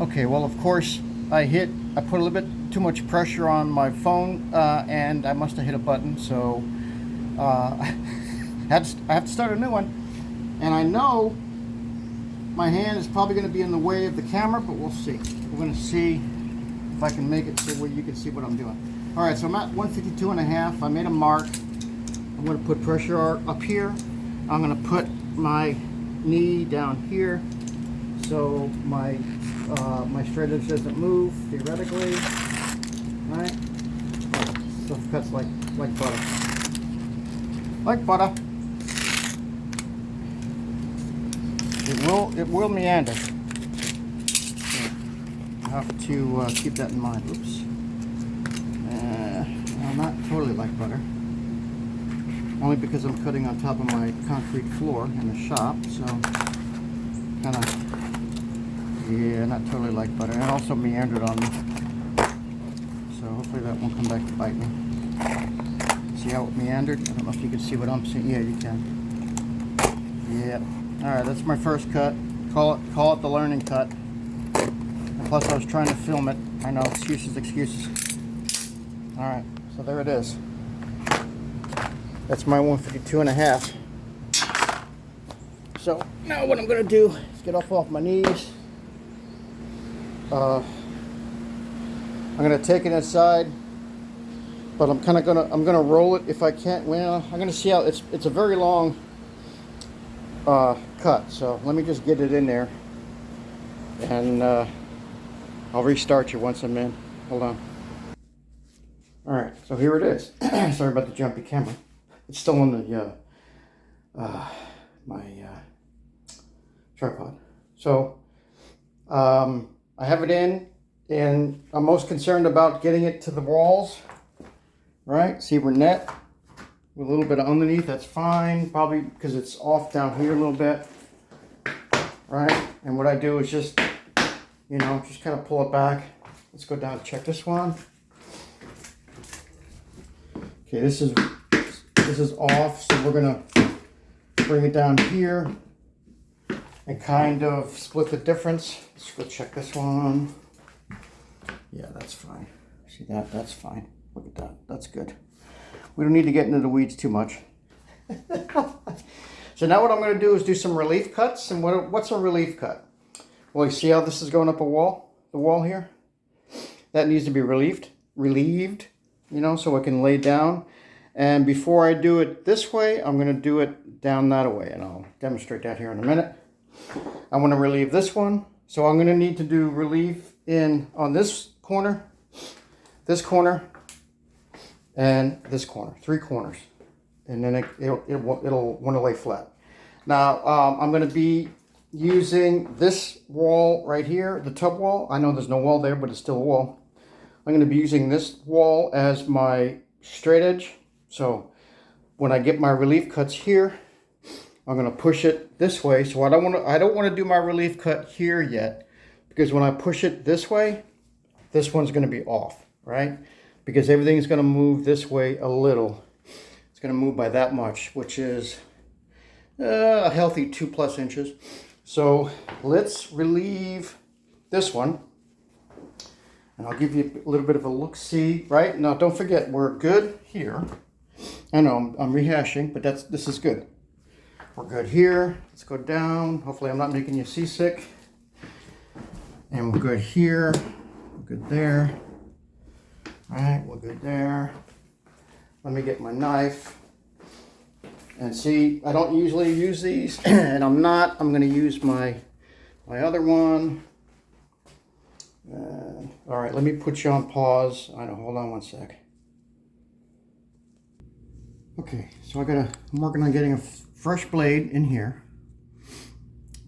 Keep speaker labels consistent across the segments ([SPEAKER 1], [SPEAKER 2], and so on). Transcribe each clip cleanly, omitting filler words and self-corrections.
[SPEAKER 1] Okay, well, of course, I put a little bit too much pressure on my phone, and I must have hit a button, so I have to start a new one. And I know my hand is probably going to be in the way of the camera, but we'll see. We're going to see if I can make it so where you can see what I'm doing. All right, so I'm at 152.5. I made a mark. I'm going to put pressure up here. I'm going to put my knee down here so my straight edge doesn't move theoretically. All right, stuff cuts like butter. Like butter. It will meander. I have to keep that in mind. Oops. Well, not totally like butter. Only because I'm cutting on top of my concrete floor in the shop, so kind of, yeah, not totally like butter. And it also meandered on me, so hopefully that won't come back to bite me. See how it meandered? I don't know if you can see what I'm seeing. Yeah, you can. Yeah. All right, that's my first cut. Call it the learning cut. And plus, I was trying to film it. I know, excuses. All right, so there it is. That's my 152.5. So now what I'm gonna do is get off my knees. I'm gonna take it inside, but I'm gonna roll it if I can. Well, I'm gonna see how it's a very long cut. So let me just get it in there, and I'll restart you once I'm in. Hold on. All right, so here it is. Sorry about the jumpy camera. It's still on the my tripod. So I have it in, and I'm most concerned about getting it to the walls. Right? See, we're net with a little bit of underneath. That's fine, probably because it's off down here a little bit. Right? And what I do is just, just kind of pull it back. Let's go down and check this one. Okay, this is off, so we're gonna bring it down here and kind of split the difference. Let's go check this one. Yeah, that's fine. See that? That's fine. Look at that. That's good. We don't need to get into the weeds too much. So now what I'm going to do is do some relief cuts. And what's a relief cut? Well, you see how this is going up the wall here? That needs to be relieved, so I can lay down. And before I do it this way, I'm going to do it down that way, and I'll demonstrate that here in a minute. I want to relieve this one, so I'm going to need to do relief on this corner, and this corner, 3 corners, and then it'll want to lay flat. Now I'm going to be using this wall right here, the tub wall. I know there's no wall there, but it's still a wall. I'm going to be using this wall as my straight edge. So when I get my relief cuts here, I'm going to push it this way. So I don't want to do my relief cut here yet, because when I push it this way, this one's going to be off, right? Because everything's going to move this way a little. It's going to move by that much, which is a healthy 2+ inches. So let's relieve this one. And I'll give you a little bit of a look-see, right? Now, don't forget, we're good here. I know I'm rehashing, but this is good. We're good here. Let's go down. Hopefully I'm not making you seasick. And we're good here. We're good there. All right, we're good there. Let me get my knife. And see, I don't usually use these, and I'm going to use my other one. All right, let me put you on pause. I know, hold on one sec. Okay, so I'm working on getting a fresh blade in here.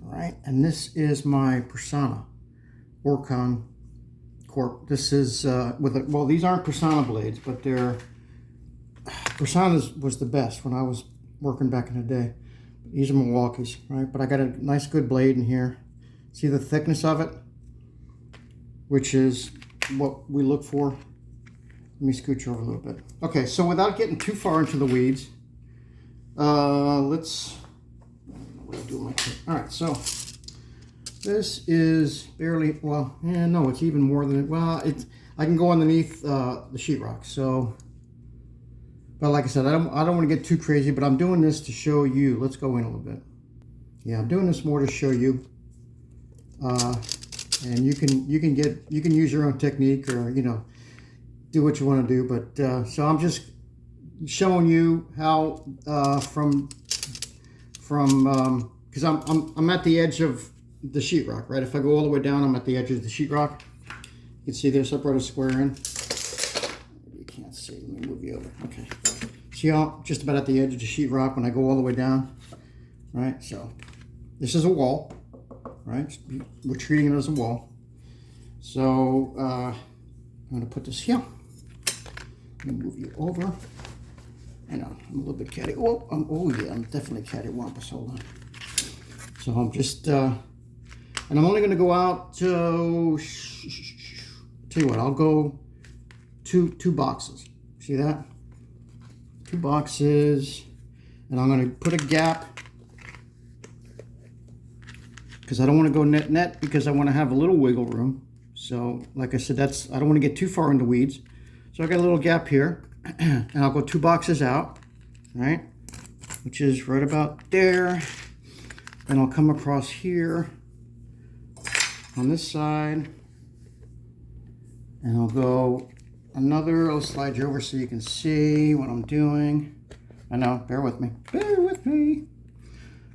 [SPEAKER 1] All right, and this is my Persona Orcon Corp. This is well, these aren't Persona blades, but Persona's was the best when I was working back in the day. These are Milwaukee's, right? But I got a nice good blade in here. See the thickness of it? Which is what we look for. Let me scooch over a little bit. Okay, so without getting too far into the weeds, let's do my tape. All right, so This is barely, well, no, it's even more than it. Well, I can go underneath the sheetrock. So, but like I said, I don't want to get too crazy. But I'm doing this to show you. Let's go in a little bit. Yeah, I'm doing this more to show you. And you can use your own technique, or do what you want to do. But so I'm just showing you how because I'm at the edge of the sheetrock, right? If I go all the way down, I'm at the edge of the sheetrock. You can see this. I brought a square in. You can't see. Let me move you over. Okay. See how I'm just about at the edge of the sheetrock when I go all the way down, right? So this is a wall, right? We're treating it as a wall. So I'm going to put this here. Let me move you over. I know I'm a little bit catty. Oh yeah, I'm definitely cattywampus. Hold on. So I'm just, and I'm only going to go out to, tell you what, I'll go two boxes. See that? 2 boxes, and I'm going to put a gap because I don't want to go net because I want to have a little wiggle room. So, like I said, I don't want to get too far in the weeds. So I got a little gap here, and I'll go 2 boxes out, right? Which is right about there. And I'll come across here on this side, and I'll go I'll slide you over so you can see what I'm doing. I know, bear with me. Bear with me.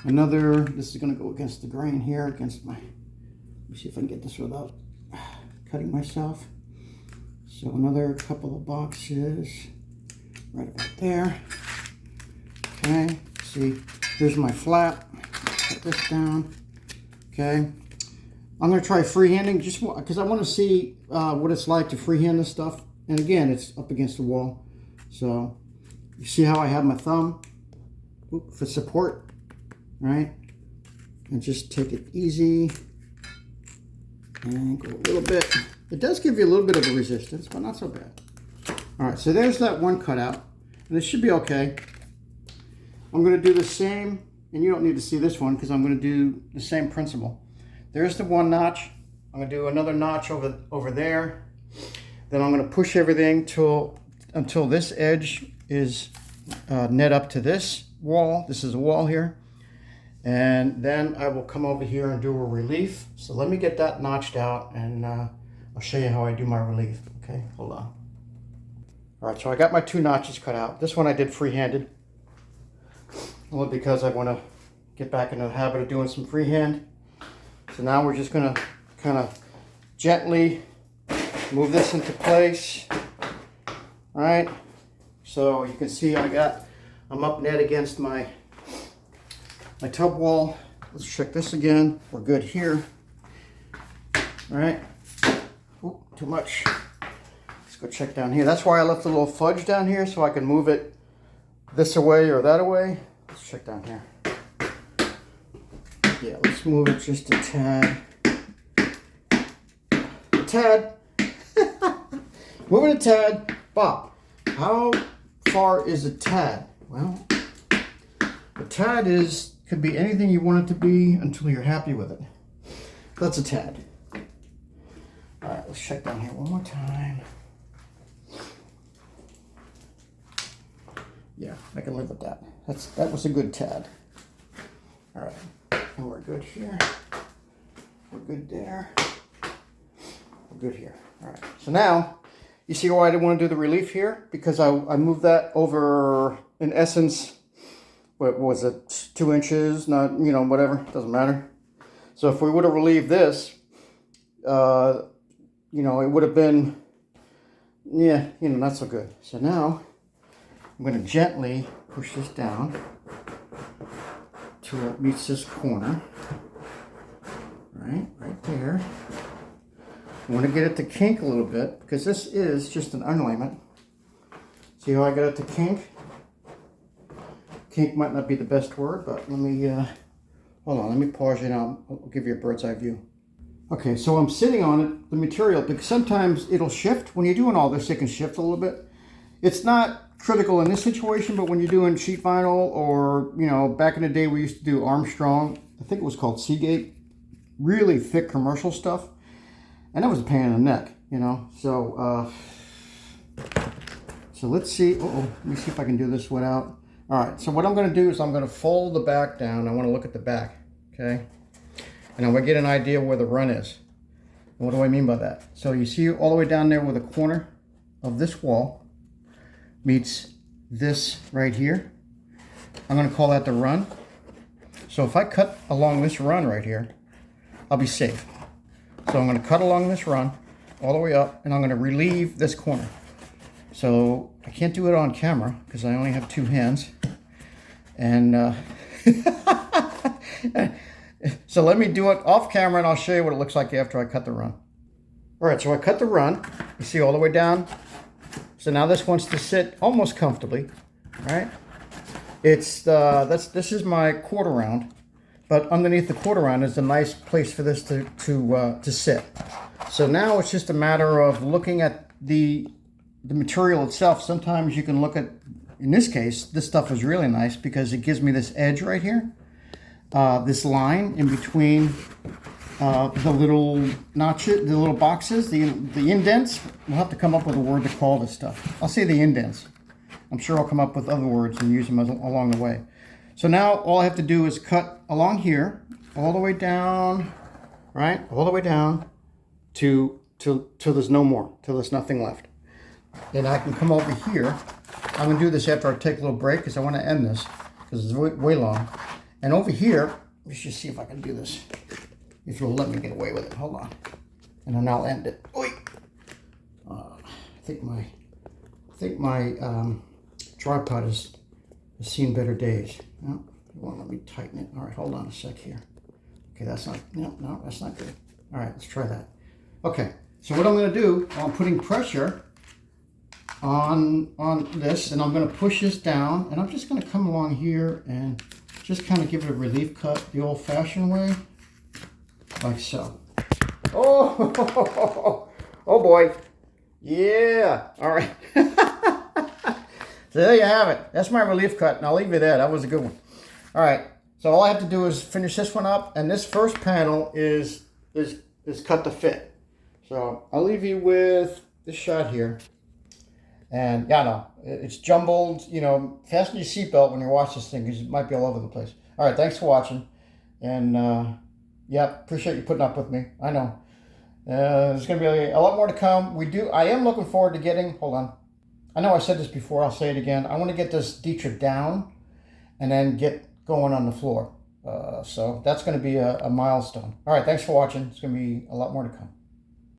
[SPEAKER 1] This is going to go against the grain here, against my, let me see if I can get this without cutting myself. So another couple of boxes right about there. Okay, see, here's my flat. Put this down. Okay. I'm going to try freehanding just because I want to see what it's like to freehand this stuff. And again, it's up against the wall. So you see how I have my thumb for support, right? And just take it easy and go a little bit. It does give you a little bit of a resistance, but not so bad. All right, so there's that one cutout, and it should be okay. I'm going to do the same, and you don't need to see this one because I'm going to do the same principle. There's the one notch. I'm going to do another notch over there. Then I'm going to push everything until this edge is net up to this wall. This is a wall here. And then I will come over here and do a relief. So let me get that notched out, and I'll show you how I do my relief. Okay, hold on. All right, so I got my 2 notches cut out. This one I did freehanded, only because I want to get back into the habit of doing some freehand. So now we're just going to kind of gently move this into place. All right, so you can see I'm up net against my tub wall. Let's check this again. We're good here. All right. Ooh, too much. Let's go check down here. That's why I left a little fudge down here so I can move it this away or that away. Let's check down here. Yeah, let's move it just a tad. A tad. Move it a tad. Bob, how far is a tad? Well, a tad could be anything you want it to be until you're happy with it. That's a tad. All right, let's check down here one more time. Yeah, I can live with that. That was a good tad. All right, and we're good here. We're good there. We're good here. All right, so now you see why I didn't want to do the relief here? Because I moved that over, in essence, what was it, 2 inches, not, whatever, doesn't matter. So if we would have relieved this, it would have been, not so good. So now I'm going to gently push this down till it meets this corner, right there. I want to get it to kink a little bit because this is just an unlayment. See how I got it to kink? Kink might not be the best word, but let me, hold on, let me pause it out. I'll give you a bird's eye view. Okay, so I'm sitting on it, the material, because sometimes it'll shift. When you're doing all this, it can shift a little bit. It's not critical in this situation, but when you're doing sheet vinyl or, back in the day we used to do Armstrong, I think it was called Seagate. really thick commercial stuff, and that was a pain in the neck, you know. So so let's see. Let me see if I can do this without. All right, so what I'm going to do is I'm going to fold the back down. I want to look at the back, okay? And I'm going to get an idea where the run is. And what do I mean by that? So you see all the way down there where the corner of this wall meets this right here. I'm going to call that the run. So if I cut along this run right here, I'll be safe. So I'm going to cut along this run all the way up, and I'm going to relieve this corner. So I can't do it on camera because I only have two hands. And so let me do it off camera, and I'll show you what it looks like after I cut the run. All right, so I cut the run. You see all the way down. So now this wants to sit almost comfortably, right? It's this is my quarter round, but underneath the quarter round is a nice place for this to sit. So now it's just a matter of looking at the material itself. Sometimes you can look at, in this case, this stuff is really nice because it gives me this edge right here, this line in between the little notches, the little boxes, the indents. We'll have to come up with a word to call this stuff. I'll say the indents. I'm sure I'll come up with other words and use them along the way. So now all I have to do is cut along here, all the way down, right? All the way down till there's no more, till there's nothing left. And I can come over here. I'm going to do this after I take a little break because I want to end this because it's way long. And over here, let's just see if I can do this. If you'll let me get away with it. Hold on. And then I'll end it. Oi! I think my tripod has seen better days. No, you won't let me tighten it. All right, hold on a sec here. Okay, that's not, no, that's not good. All right, let's try that. Okay, so what I'm going to do, I'm putting pressure on this, and I'm going to push this down, and I'm just going to come along here and just kind of give it a relief cut the old-fashioned way, like so. Oh, oh boy. Yeah. All right. So there you have it. That's my relief cut, and I'll leave you there. That was a good one. All right. So all I have to do is finish this one up, and this first panel is cut to fit. So I'll leave you with this shot here. And yeah, no, it's jumbled. You know, fasten your seatbelt when you watch this thing because it might be all over the place. All right. Thanks for watching. And yeah, appreciate you putting up with me. I know. There's going to be a lot more to come. I am looking forward to getting, hold on. I know I said this before, I'll say it again. I want to get this Ditra down and then get going on the floor. So that's going to be a milestone. All right, thanks for watching. It's going to be a lot more to come.